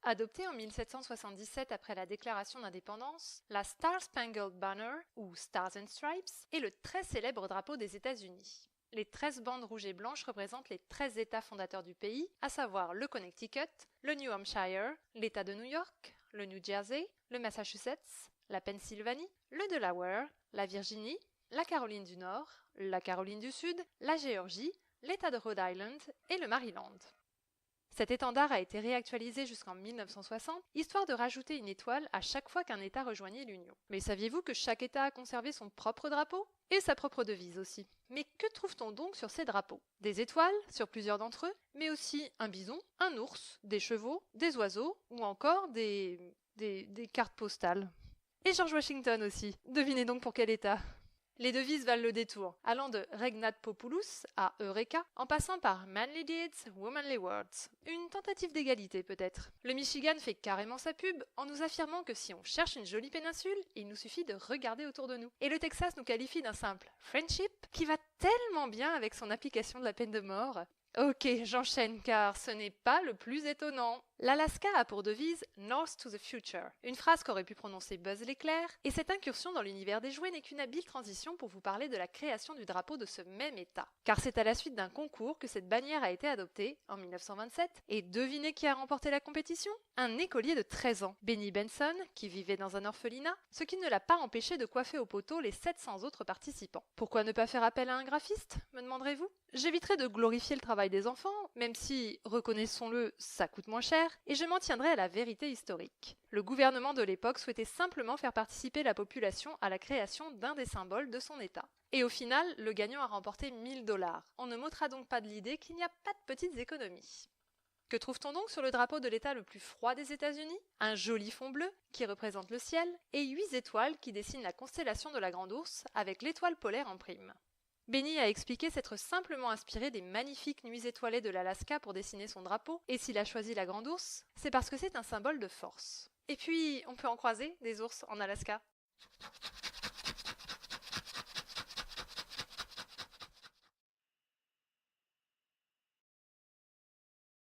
Adoptée en 1777 après la déclaration d'indépendance, la Star-Spangled Banner, ou Stars and Stripes, est le très célèbre drapeau des États-Unis. Les 13 bandes rouges et blanches représentent les 13 États fondateurs du pays, à savoir le Connecticut, le New Hampshire, l'État de New York, le New Jersey, le Massachusetts, la Pennsylvanie, le Delaware, la Virginie, la Caroline du Nord, la Caroline du Sud, la Géorgie, l'État de Rhode Island et le Maryland. Cet étendard a été réactualisé jusqu'en 1960, histoire de rajouter une étoile à chaque fois qu'un État rejoignait l'Union. Mais saviez-vous que chaque État a conservé son propre drapeau? Et sa propre devise aussi. Mais que trouve-t-on donc sur ces drapeaux? Des étoiles, sur plusieurs d'entre eux, mais aussi un bison, un ours, des chevaux, des oiseaux, ou encore des cartes postales. Et George Washington aussi. Devinez donc pour quel État? Les devises valent le détour, allant de Regnat Populus à Eureka, en passant par Manly Deeds, Womanly Words. Une tentative d'égalité peut-être. Le Michigan fait carrément sa pub en nous affirmant que si on cherche une jolie péninsule, il nous suffit de regarder autour de nous. Et le Texas nous qualifie d'un simple friendship qui va tellement bien avec son application de la peine de mort. Ok, j'enchaîne car ce n'est pas le plus étonnant. L'Alaska a pour devise North to the Future, une phrase qu'aurait pu prononcer Buzz l'éclair, et cette incursion dans l'univers des jouets n'est qu'une habile transition pour vous parler de la création du drapeau de ce même État. Car c'est à la suite d'un concours que cette bannière a été adoptée, en 1927, et devinez qui a remporté la compétition? Un écolier de 13 ans, Benny Benson, qui vivait dans un orphelinat, ce qui ne l'a pas empêché de coiffer au poteau les 700 autres participants. Pourquoi ne pas faire appel à un graphiste, me demanderez-vous? J'éviterai de glorifier le travail des enfants, même si, reconnaissons-le, ça coûte moins cher, et je m'en tiendrai à la vérité historique. Le gouvernement de l'époque souhaitait simplement faire participer la population à la création d'un des symboles de son État. Et au final, le gagnant a remporté 1000 $. On ne m'ôtera donc pas de l'idée qu'il n'y a pas de petites économies. Que trouve-t-on donc sur le drapeau de l'État le plus froid des États-Unis? Un joli fond bleu qui représente le ciel et 8 étoiles qui dessinent la constellation de la Grande Ourse avec l'étoile polaire en prime. Benny a expliqué s'être simplement inspiré des magnifiques nuits étoilées de l'Alaska pour dessiner son drapeau, et s'il a choisi la Grande Ourse, c'est parce que c'est un symbole de force. Et puis, on peut en croiser des ours en Alaska.